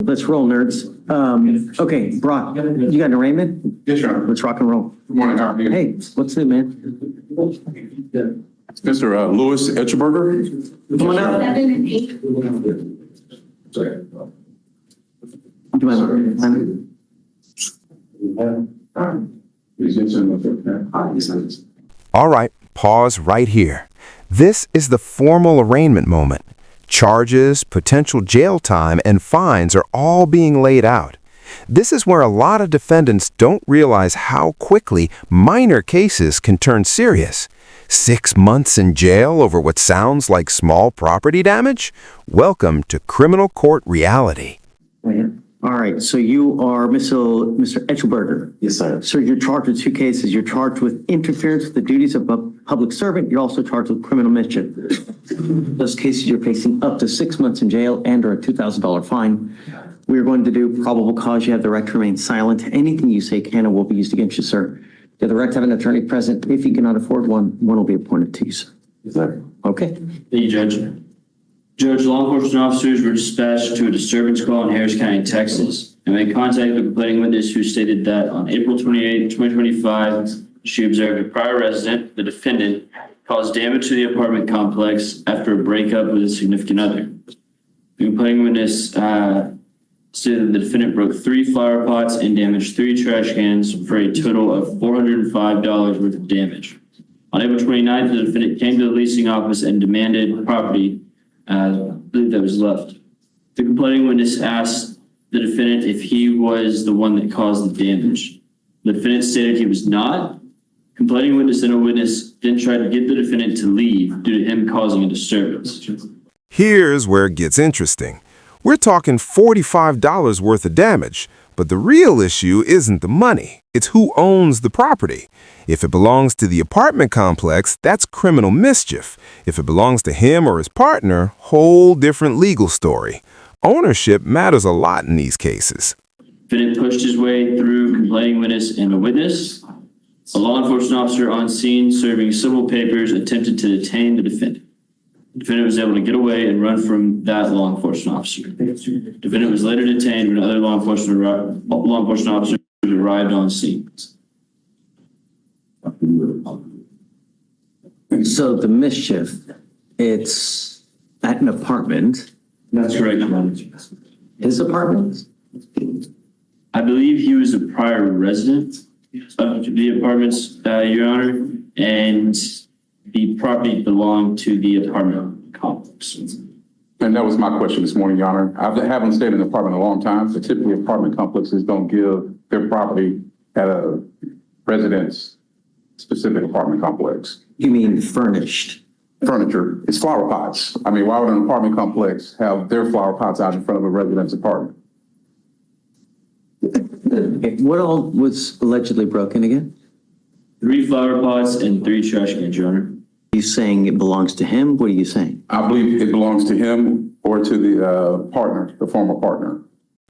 Let's roll, nerds. Okay, Brock, you got an arraignment? Yes, Your Honor. Let's rock and roll. Good morning, how are you? Hey, what's it, man? Mr. Louis Etchelberger. Come on out. 7 and 8. Do you mind? All right, pause right here. This is the formal arraignment moment. Charges, potential jail time, and fines are all being laid out. This is where a lot of defendants don't realize how quickly minor cases can turn serious. 6 months in jail over what sounds like small property damage? Welcome to criminal court reality. All right, so you are Mr. Etchelberger. Yes, sir. Sir, you're charged with 2 cases. You're charged with interference with the duties of a public servant. You're also charged with criminal mischief. In those cases, you're facing up to 6 months in jail and or a $2,000 fine. We are going to do probable cause. You have the right to remain silent. Anything you say can and will be used against you, sir. You have the right to have an attorney present. If you cannot afford one will be appointed to you, sir. Yes, sir. Okay. Thank you, Judge. Judge, law enforcement officers were dispatched to a disturbance call in Harris County, Texas, and made contact with a complaining witness who stated that on April 28, 2025, she observed a prior resident, the defendant, cause damage to the apartment complex after a breakup with a significant other. The complaining witness stated that the defendant broke 3 flower pots and damaged 3 trash cans for a total of $405 worth of damage. On April 29th, the defendant came to the leasing office and demanded property I believe that was left. The complaining witness asked the defendant if he was the one that caused the damage. The defendant stated he was not. Complaining witness and a witness then tried to get the defendant to leave due to him causing a disturbance. Here's where it gets interesting. We're talking $45 worth of damage, but the real issue isn't the money. It's who owns the property. If it belongs to the apartment complex, that's criminal mischief. If it belongs to him or his partner, whole different legal story. Ownership matters a lot in these cases. Defendant pushed his way through complaining witness and a witness. A law enforcement officer on scene serving civil papers attempted to detain the defendant. The defendant was able to get away and run from that law enforcement officer. The defendant was later detained when other law enforcement officers arrived on scene. So the mischief, it's at an apartment. That's correct. His apartment? I believe he was a prior resident of the apartments, Your Honor, and the property belonged to the apartment complex. And that was my question this morning, Your Honor. I haven't stayed in an apartment in a long time, so typically apartment complexes don't give their property at a residence specific apartment complex. You mean furnished? Furniture, it's flower pots. I mean, why would an apartment complex have their flower pots out in front of a resident's apartment? What all was allegedly broken again? 3 flower pots and 3 trash cans, Your Honor. Are you saying it belongs to him? What are you saying? I believe it belongs to him or to the partner, the former partner.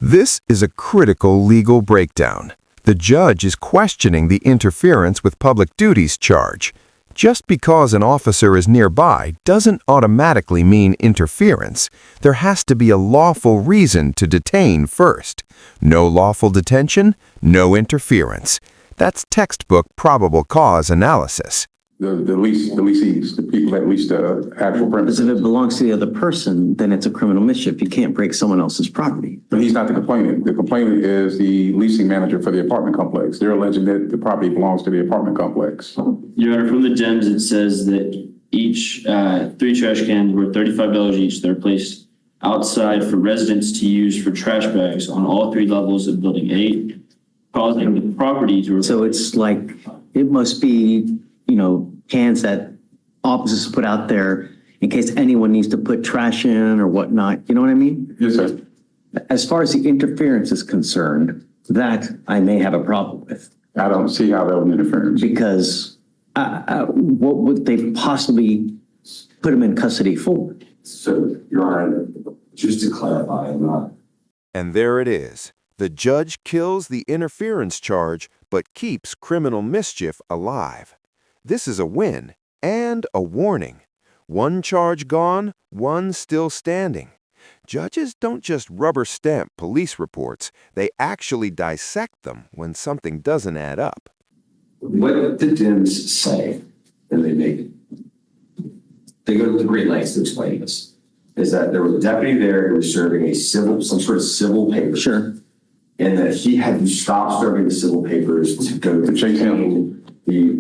This is a critical legal breakdown. The judge is questioning the interference with public duties charge. Just because an officer is nearby doesn't automatically mean interference. There has to be a lawful reason to detain first. No lawful detention, no interference. That's textbook probable cause analysis. The leasees, the people that lease the actual Because premises. if it belongs to the other person, then it's a criminal mischief. You can't break someone else's property. But he's not the complainant. The complainant is the leasing manager for the apartment complex. They're alleging that the property belongs to the apartment complex. Your Honor, from the DEMS, it says that each 3 trash cans were $35 each. They're placed outside for residents to use for trash bags on all 3 levels of Building 8, causing the property to... So it's like, it must be, cans that officers put out there in case anyone needs to put trash in or whatnot. You know what I mean? Yes, sir. As far as the interference is concerned, that I may have a problem with. I don't see how that would interfere. Because what would they possibly put him in custody for? So, Your Honor, just to clarify, I'm not. And there it is. The judge kills the interference charge but keeps criminal mischief alive. This is a win and a warning. One charge gone, one still standing. Judges don't just rubber stamp police reports, they actually dissect them when something doesn't add up. What the DIMS say, and they go to great lengths to explain this, is that there was a deputy there who was serving some sort of civil paper. Sure. And that he had to stop serving the civil papers to go to detain the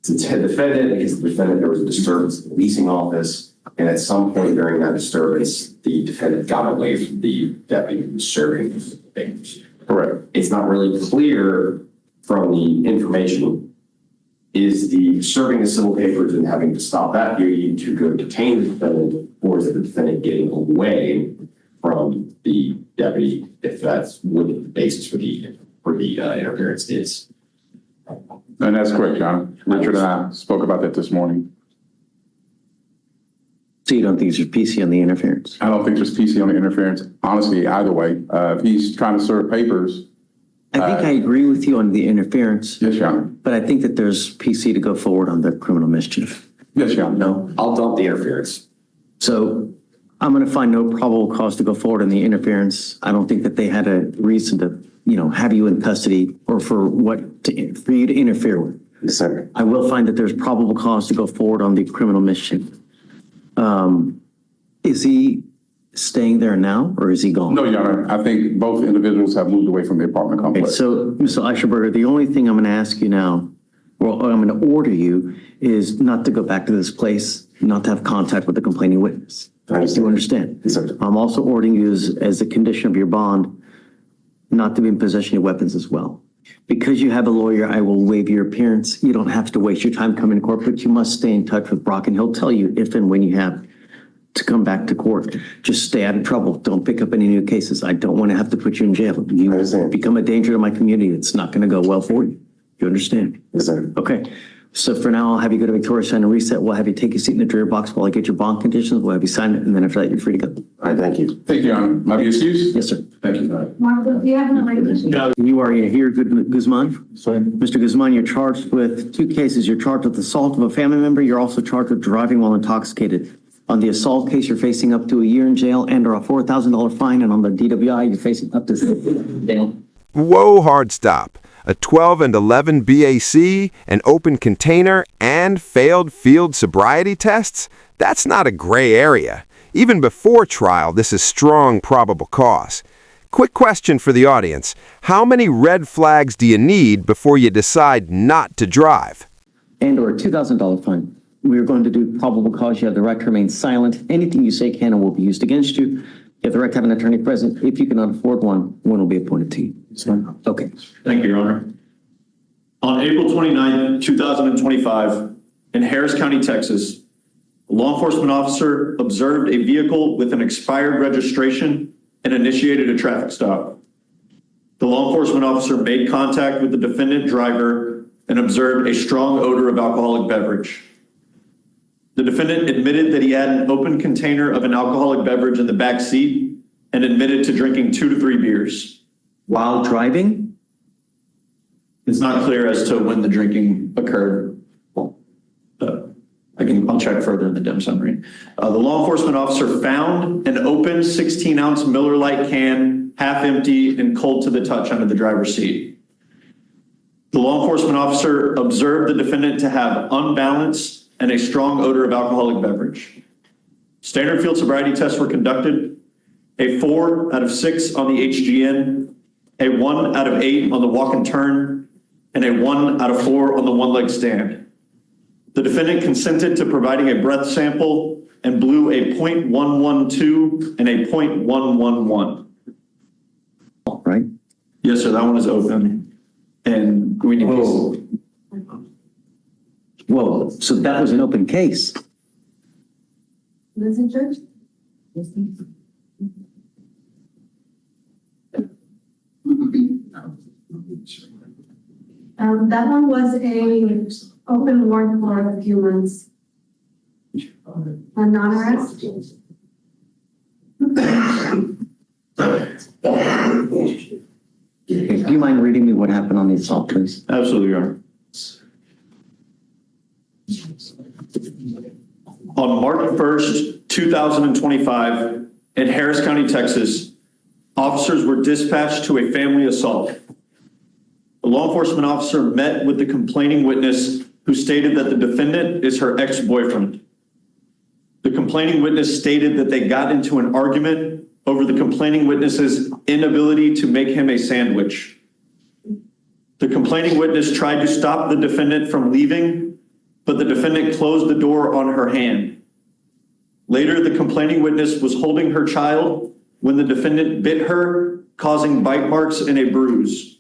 defendant, because the defendant, there was a disturbance in the leasing office. And at some point during that disturbance, the defendant got away from the deputy who was serving the papers. Correct. It's not really clear from the information, is the serving the civil papers and having to stop that duty to go detain the defendant, or is it the defendant getting away from the deputy, if that's what the basis for the interference is? And that's correct, John. Richard and I spoke about that this morning. So you don't think there's PC on the interference? I don't think there's PC on the interference, honestly, either way. If he's trying to serve papers. I think I agree with you on the interference, Yes, Your Honor. but I think that there's PC to go forward on the criminal mischief. Yes, Your Honor. No? I'll dump the interference. So I'm going to find no probable cause to go forward on the interference. I don't think that they had a reason to, have you in custody or for you to interfere with. Yes, sir. I will find that there's probable cause to go forward on the criminal mischief. Is he staying there now or is he gone? No, Your Honor. I think both individuals have moved away from the apartment Okay, complex. so Mr. Etchelberger, the only thing I'm going to ask you now, well, I'm going to order you is not to go back to this place, not to have contact with the complaining witness. I understand. You understand? Yes, sir. I'm also ordering you as a condition of your bond, not to be in possession of weapons as well. Because you have a lawyer, I will waive your appearance. You don't have to waste your time coming to court, but you must stay in touch with Brock and he'll tell you if and when you have to come back to court. Just stay out of trouble. Don't pick up any new cases. I don't want to have to put you in jail. You understand. become a danger to my community. It's not going to go well for you. You understand? Yes, sir. Okay. So for now, I'll have you go to Victoria, sign a reset. We'll have you take a seat in the jury box while I get your bond conditions. We'll have you sign it. And then after that, you're free to go. All right, thank you. Thank you, Your Honor. Might be excused? Yes, sir. Thank you. Martha, do you have an emergency? You are here, Guzman? Sorry. Mr. Guzman, you're charged with 2 cases. You're charged with assault of a family member. You're also charged with driving while intoxicated. On the assault case, you're facing up to a year in jail and or a $4,000 fine. And on the DWI, you're facing up to 6 years in jail. Whoa, hard stop. A 12 and 11 BAC, an open container, and failed field sobriety tests? That's not a gray area. Even before trial, this is strong probable cause. Quick question for the audience. How many red flags do you need before you decide not to drive? And or a $2,000 fine. We are going to do probable cause. You have the right to remain silent. Anything you say can and will be used against you. You have the right to have an attorney present. If you cannot afford one will be appointed to you. Okay. Thank you, Your Honor. On April 29, 2025, in Harris County, Texas, a law enforcement officer observed a vehicle with an expired registration and initiated a traffic stop. The law enforcement officer made contact with the defendant driver and observed a strong odor of alcoholic beverage. The defendant admitted that he had an open container of an alcoholic beverage in the back seat and admitted to drinking 2 to 3 beers. While driving? It's not clear as to when the drinking occurred. I'll check further in the DEM summary. The law enforcement officer found an open 16-ounce Miller Lite can, half empty and cold to the touch under the driver's seat. The law enforcement officer observed the defendant to have unbalanced and a strong odor of alcoholic beverage. Standard field sobriety tests were conducted. A 4 out of 6 on the HGN, a 1 out of 8 on the walk and turn, and a 1 out of 4 on the one-leg stand. The defendant consented to providing a breath sample and blew a .112 and a .111. All right. Yes, sir, that one is open. And we need to. Whoa, so that was an open case. Listen, Judge? That one was a open warrant for a few months. A non-arrest. Okay, do you mind reading me what happened on the assault, please? Absolutely, Your Honor. On March 1st, 2025, In Harris County, Texas, officers were dispatched to a family assault. A law enforcement officer met with the complaining witness who stated that the defendant is her ex-boyfriend. The complaining witness stated that they got into an argument over the complaining witness's inability to make him a sandwich. The complaining witness tried to stop the defendant from leaving, but the defendant closed the door on her hand. Later, the complaining witness was holding her child when the defendant bit her, causing bite marks and a bruise.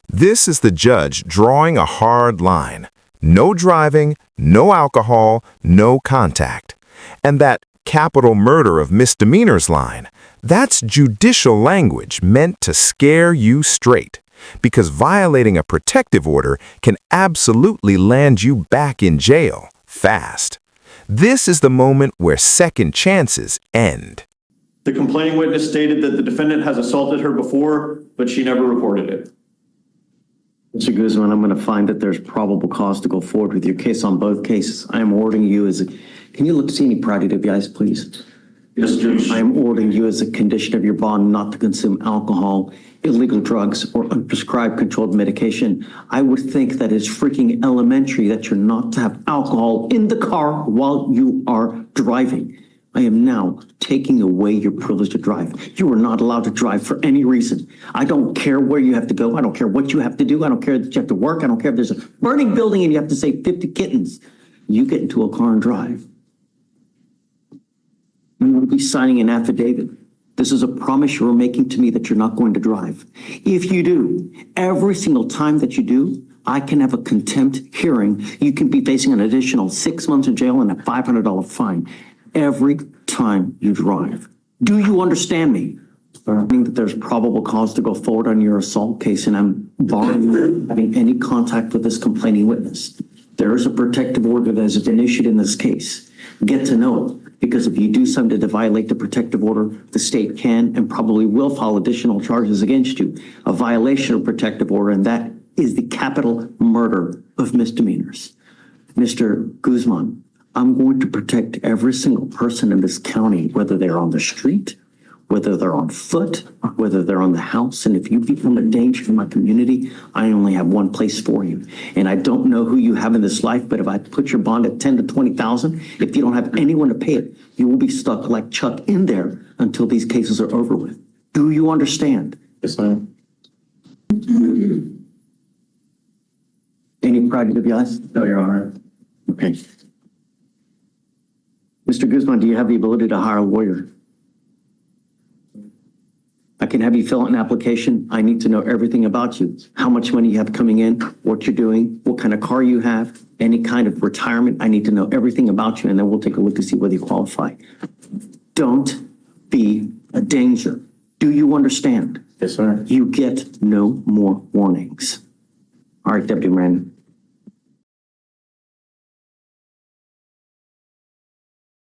This is the judge drawing a hard line. No driving, no alcohol, no contact. And that capital murder of misdemeanors line, that's judicial language meant to scare you straight. Because violating a protective order can absolutely land you back in jail fast. This is the moment where second chances end. The complaining witness stated that the defendant has assaulted her before, but she never reported it. Mr. Guzman, I'm going to find that there's probable cause to go forward with your case on both cases. I am ordering you as a, can you look to see any prior DWIs, please? Yes, Judge. I am ordering you as a condition of your bond not to consume alcohol, illegal drugs, or unprescribed controlled medication. I would think that it's freaking elementary that you're not to have alcohol in the car while you are driving. I am now taking away your privilege to drive. You are not allowed to drive for any reason. I don't care where you have to go. I don't care what you have to do. I don't care that you have to work. I don't care if there's a burning building and you have to save 50 kittens. You get into a car and drive. You will be signing an affidavit. This is a promise you are making to me that you're not going to drive. If you do, every single time that you do, I can have a contempt hearing. You can be facing an additional 6 months in jail and a $500 fine every time you drive. Do you understand me? I think that there's probable cause to go forward on your assault case, and I'm barring you from having any contact with this complaining witness. There is a protective order that has been issued in this case. Get to know it, because if you do something to violate the protective order, the state can and probably will file additional charges against you, a violation of protective order, and that is the capital murder of misdemeanors. Mr. Guzman, I'm going to protect every single person in this county, whether they're on the street, whether they're on foot, whether they're on the house. And if you become a danger to my community, I only have one place for you. And I don't know who you have in this life, but if I put your bond at 10 to 20,000, if you don't have anyone to pay it, you will be stuck like Chuck in there until these cases are over with. Do you understand? Yes, sir. Any pride to be honest? No, Your Honor. Okay. Mr. Guzman, do you have the ability to hire a lawyer? I can have you fill out an application. I need to know everything about you. How much money you have coming in, what you're doing, what kind of car you have, any kind of retirement. I need to know everything about you, and then we'll take a look to see whether you qualify. Don't be a danger. Do you understand? Yes, sir. You get no more warnings. All right, Deputy Moran.